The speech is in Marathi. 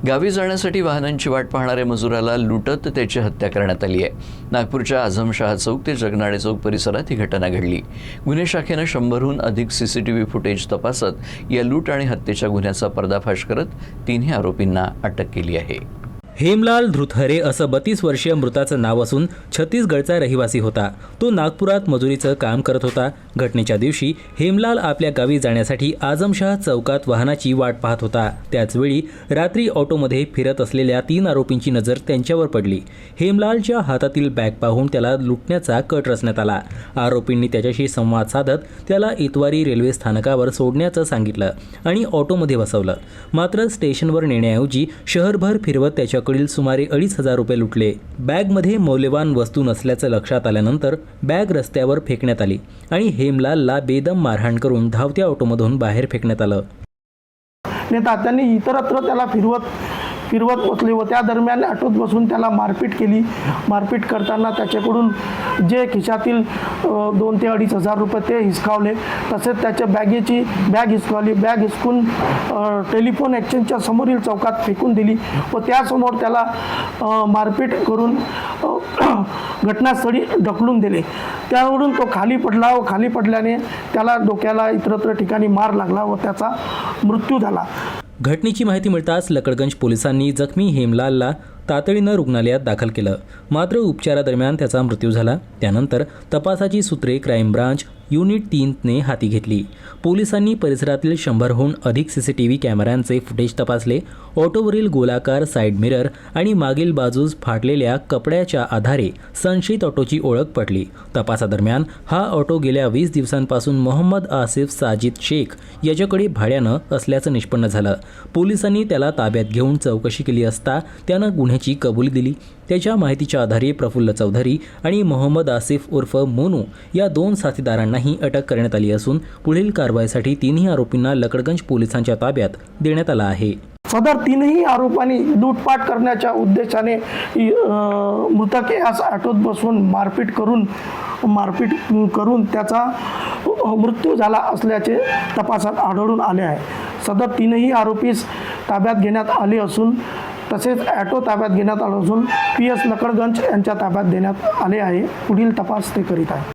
गावी जाण्यासाठी वाहनांची वाट पाहणाऱ्या मजुराला लुटत त्याची हत्या करण्यात आली आहे। नागपूरच्या आझमशाह चौक ते जगनाळे चौक परिसरात ही घटना घडली। गुन्हे शाखेनं 100हून अधिक CCTV फुटेज तपासत या लूट आणि हत्येच्या गुन्ह्याचा पर्दाफाश करत तिन्ही आरोपींना अटक केली आहे। हेमलाल धृतहरे असं 32 वर्षीय मृताचं नाव असून छत्तीसगडचा रहिवासी होता। तो नागपुरात मजुरीचं काम करत होता। घटनेच्या दिवशी हेमलाल आपल्या गावी जाण्यासाठी आझमशाह चौकात वाहनाची वाट पाहत होता। त्याचवेळी रात्री ऑटोमध्ये फिरत असलेल्या 3 आरोपींची नजर त्यांच्यावर पडली। हेमलालच्या हातातील बॅग पाहून त्याला लुटण्याचा कट रचण्यात आला। आरोपींनी त्याच्याशी संवाद साधत त्याला इतवारी रेल्वे स्थानकावर सोडण्याचं सांगितलं आणि ऑटोमध्ये बसवलं। मात्र स्टेशनवर नेण्याऐवजी शहरभर फिरवत त्याच्या कडील सुमारे 2,500 रुपये लुटले। बॅगमध्ये मौल्यवान वस्तू नसल्याचं लक्षात आल्यानंतर बॅग रस्त्यावर फेकण्यात आली आणि हेमलालला बेदम मारहाण करून धावत्या ऑटोमधून बाहेर फेकण्यात आलं। त्यांनी इतरत्र त्याला फिरवत बसले व त्या दरम्यान ऑटोत बसून त्याला मारपीट केली। मारपीट करताना त्याच्याकडून जे खिशातील 2,000 ते 2,500 रुपये ते हिसकावले। तसेच त्याच्या बॅग हिसकावली। बॅग हिसकून टेलिफोन एक्सचेंजच्या समोरील चौकात फेकून दिली व त्यासमोर त्याला मारपीट करून घटनास्थळी ढकलून दिले। त्यावरून तो खाली पडला व खाली पडल्याने त्याला डोक्याला इतरत्र ठिकाणी मार लागला व त्याचा मृत्यू झाला। घटनेची माहिती मिळताच लकडगंज पोलिसांनी जखमी हेमलालला तातडीनं रुग्णालयात दाखल केलं। मात्र उपचारादरम्यान त्याचा मृत्यू झाला। त्यानंतर तपासाची सूत्रे क्राईम ब्रांच युनिट 3ने हाती घेतली। पोलिसांनी परिसरातील 100हून अधिक CCTV कॅमेऱ्यांचे फुटेज तपासले। ऑटोवरील गोलाकार साईड मिरर आणि मागील बाजूस फाटलेल्या कपड्याच्या आधारे संशयित ऑटोची ओळख पटली। तपासादरम्यान हा ऑटो गेल्या 20 दिवसांपासून मोहम्मद आसिफ साजिद शेख याच्याकडे भाड्यानं असल्याचं निष्पन्न झालं। पोलिसांनी त्याला ताब्यात घेऊन चौकशी केली असता त्यानं गुन्ह्याची कबुली दिली। त्याच्या माहितीच्या आधारे प्रफुल्ल चौधरी आणि मोहम्मद आसिफ उर्फ मोनू या 2 साथीदारांनाही अटक करण्यात आली असून पुढील कारवाईसाठी तिन्ही आरोपींना लकडगंज पोलिसांच्या ताब्यात देण्यात आलं आहे। सदर 3ही आरोपांनी लूटपाट करण्याच्या उद्देशाने मृतक यास ऑटोत बसवून मारपीट करून त्याचा मृत्यू झाला असल्याचे तपासात आढळून आले आहे। सदर 3ही आरोपीस ताब्यात घेण्यात आले असून तसेच ऑटो ताब्यात घेण्यात आला असून PS लकडगंज यांच्या ताब्यात देण्यात आले आहे। पुढील तपास ते करीत आहे।